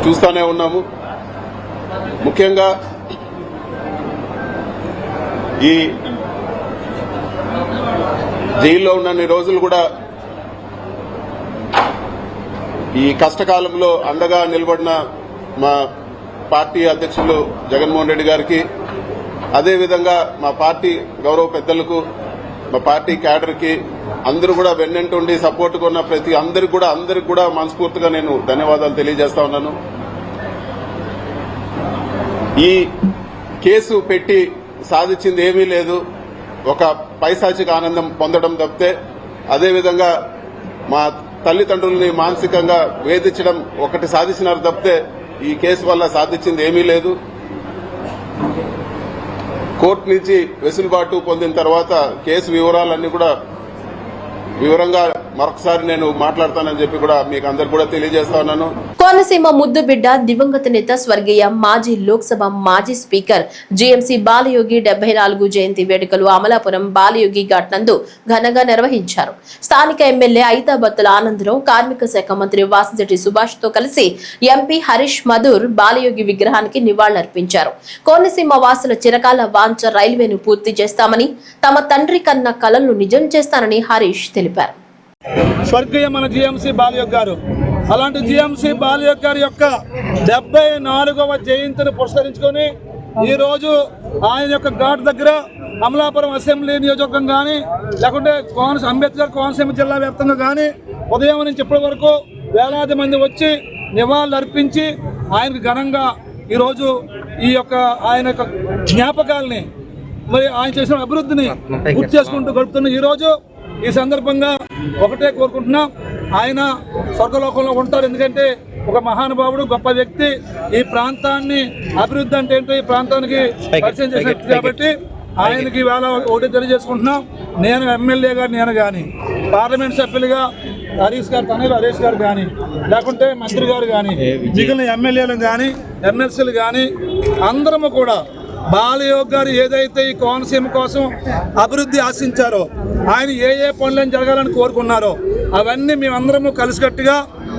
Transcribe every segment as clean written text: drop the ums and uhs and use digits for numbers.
చూస్తూనే ఉన్నాము. ముఖ్యంగా ఈ జైల్లో ఉన్నన్ని రోజులు కూడా ఈ కష్టకాలంలో అండగా నిలబడిన మా పార్టీ అధ్యక్షులు జగన్మోహన్ రెడ్డి గారికి, అదేవిధంగా మా పార్టీ గౌరవ పెద్దలకు, మా పార్టీ క్యాడర్కి అందరూ కూడా వెన్నంటుండి సపోర్ట్గా ఉన్న ప్రతి అందరికి కూడా మనస్ఫూర్తిగా నేను ధన్యవాదాలు తెలియజేస్తా ఉన్నాను. ఈ కేసు పెట్టి సాధించింది ఏమీ లేదు, ఒక పైశాచిక ఆనందం పొందడం తప్పితే, అదేవిధంగా మా తల్లిదండ్రుల్ని మానసికంగా వేధించడం ఒకటి సాధించినారు తప్పితే ఈ కేసు వల్ల సాధించింది ఏమీ లేదు. కోర్టు నుంచి వెసులుబాటు పొందిన తర్వాత కేసు వివరాలన్నీ కూడా వివరంగా మరొకసారి నేను మాట్లాడతానని చెప్పి కూడా మీకు అందరు కూడా తెలియజేస్తా ఉన్నాను. కోనసీమ ముద్దు బిడ్డ దివంగత నేత స్వర్గీయ మాజీ లోక్సభ మాజీ స్పీకర్ జీఎంసీ బాలయోగి 74 జయంతి వేడుకలు అమలాపురం బాలయోగి ఘాట్ నందు ఘనంగా నిర్వహించారు. స్థానిక ఎమ్మెల్యే ఐతాబత్తుల ఆనందరావు, కార్మిక శాఖ మంత్రి వాసిరెడ్డి సుభాష్ తో కలిసి ఎంపీ హరీష్ మధుర్ బాలయోగి విగ్రహానికి నివాళులర్పించారు. కోనసీమ వాసుల చిరకాల వాంఛ రైల్వేను పూర్తి చేస్తామని, తమ తండ్రి కన్న కలలను నిజం చేస్తానని హరీష్ తెలిపారు. స్వర్గీయ మన జీఎంసీ బాలయోగి గారు, అలాంటి జీఎంసీ బాలయోగి గారి యొక్క 74వ జయంతిని పురస్కరించుకొని ఈరోజు ఆయన యొక్క ఘాట్ దగ్గర అమలాపురం అసెంబ్లీ నియోజకవర్గం కానీ, లేకుంటే అంబేద్కర్ కోనసీమ జిల్లా వ్యాప్తంగా కానీ ఉదయం నుంచి ఇప్పటి వరకు వేలాది మంది వచ్చి నివాళులు అర్పించి ఆయనకు ఘనంగా ఈరోజు ఈ యొక్క ఆయన యొక్క జ్ఞాపకాలని, మరి ఆయన చేసిన అభివృద్ధిని గుర్తు చేసుకుంటూ గడుపుతున్న ఈరోజు ఈ సందర్భంగా ఒకటే కోరుకుంటున్నాం, ఆయన స్వర్గలోకంలో ఉంటారు. ఎందుకంటే ఒక మహానుభావుడు, గొప్ప వ్యక్తి, ఈ ప్రాంతాన్ని అభివృద్ధి అంటే ఏంటో ఈ ప్రాంతానికి పరిచయం చేసిన వ్యక్తి కాబట్టి ఆయనకి వేళ ఒకటి తెలియజేసుకుంటున్నాం. నేను ఎమ్మెల్యేగా నేను కానీ, పార్లమెంట్ సభ్యులుగా హరీష్ గారు, తనయులు హరీష్ గారు కానీ, లేకుంటే మంత్రి గారు కానీ, మిగిలిన ఎమ్మెల్యేలు కానీ, ఎమ్మెల్సీలు కానీ అందరము కూడా బాలయోగి గారు ఏదైతే ఈ కోనసీమ కోసం అభివృద్ధి ఆశించారో, ఆయన ఏ పనులను జరగాలని కోరుకున్నారో అవన్నీ మేమందరము కలిసికట్టుగా,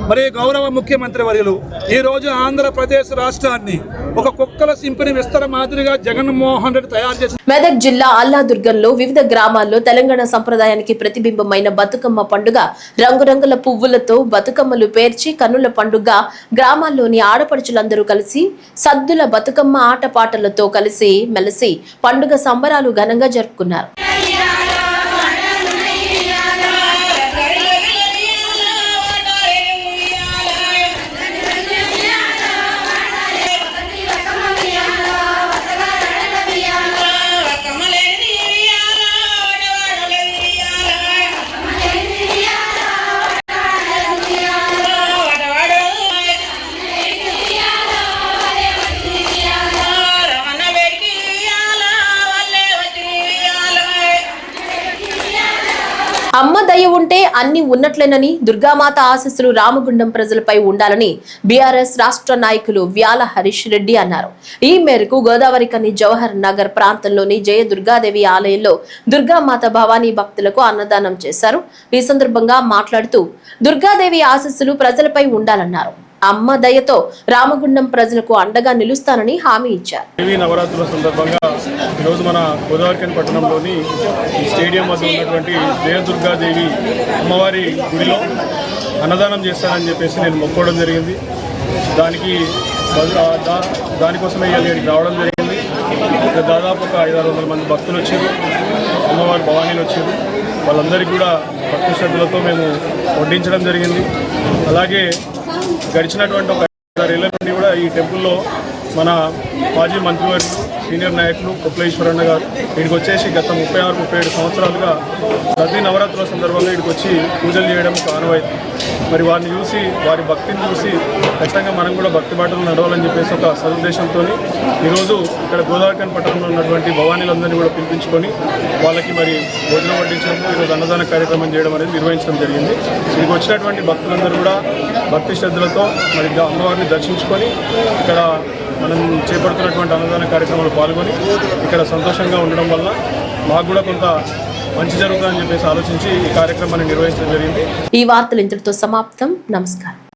మరి గౌరవ ముఖ్యమంత్రి వర్యులు ఈరోజు ఆంధ్రప్రదేశ్ రాష్ట్రాన్ని ఒక కుక్కల సింపిని విస్తర మాదిరిగా జగన్మోహన్ రెడ్డి తయారు చేసి మెదక్ జిల్లా అల్లాదుర్గంలో వివిధ గ్రామాల్లో తెలంగాణ సంప్రదాయానికి ప్రతిబింబమైన బతుకమ్మ పండుగ రంగురంగుల పువ్వులతో బతుకమ్మలు పేర్చి కన్నుల పండుగ గ్రామాల్లోని ఆడపడుచులందరూ కలిసి సద్దుల బతుకమ్మ ఆటపాటలతో కలిసి మెలిసి పండుగ సంబరాలు ఘనంగా జరుపుకున్నారు. అమ్మ దయ ఉంటే అన్ని ఉన్నట్లేనని, దుర్గామాత ఆశీస్సులు రామగుండం ప్రజలపై ఉండాలని బీఆర్ఎస్ రాష్ట్ర నాయకులు వ్యాల హరీష్ రెడ్డి అన్నారు. ఈ మేరకు గోదావరి కని జవహర్ నగర్ ప్రాంతంలోని జయ దుర్గాదేవి ఆలయంలో దుర్గామాత భవానీ భక్తులకు అన్నదానం చేశారు. ఈ సందర్భంగా మాట్లాడుతూ దుర్గాదేవి ఆశీస్సులు ప్రజలపై ఉండాలన్నారు. అమ్మ దయతో రామగుండం ప్రజలకు అండగా నిలుస్తానని హామీ ఇచ్చారు. నవరాత్రుల సందర్భంగా ఈరోజు మన గోదావరికని పట్టణంలోని స్టేడియం వద్ద ఉన్నటువంటి జయదుర్గాదేవి అమ్మవారి గుడిలో అన్నదానం చేస్తానని చెప్పేసి నేను మొక్కోవడం జరిగింది. దానికోసమే ఇక్కడికి రావడం జరిగింది. దాదాపు ఒక 500-600 మంది భక్తులు వచ్చారు, అమ్మవారి భవానీలు వచ్చారు. వాళ్ళందరికీ కూడా భక్తి శ్రద్ధలతో మేము వడ్డించడం జరిగింది. అలాగే గడిచినటువంటి ఒక 5 ఏళ్ల నుండి కూడా ఈ టెంపుల్లో మన మాజీ మంత్రివర్యులు, సీనియర్ నాయకులు కొప్పులేశ్వరన్న గారు ఇక్కడికి వచ్చేసి గత 36-37 సంవత్సరాలుగా ప్రతి నవరాత్రుల సందర్భంగా ఇక్కడికి వచ్చి పూజలు చేయడం ఒక ఆనవాయితీ. మరి వారిని చూసి, వారి భక్తిని చూసి ఖచ్చితంగా మనం కూడా భక్తి బాటలు నడవాలని చెప్పేసి ఒక సదుద్దేశంతో ఈరోజు ఇక్కడ గోదావరికని పట్టణంలో ఉన్నటువంటి భవానీలందరినీ కూడా పిలిపించుకొని వాళ్ళకి మరి భోజనం వడ్డించడం, ఈరోజు అన్నదాన కార్యక్రమం చేయడం అనేది నిర్వహించడం జరిగింది. ఇక్కడికి వచ్చినటువంటి భక్తులందరూ కూడా భక్తి శ్రద్ధలతో మరి అమ్మవారిని దర్శించుకొని ఇక్కడ మనం చేపడుతున్నటువంటి అన్నదాన కార్యక్రమంలో పాల్గొని ఇక్కడ సంతోషంగా ఉండడం వల్ల మాకు కూడా కొంత మంచి జరుగుతుందని చెప్పేసి ఆలోచించి ఈ కార్యక్రమాన్ని నిర్వహించడం జరిగింది. ఈ వార్తలు ఇంతటితో సమాప్తం. నమస్కారం.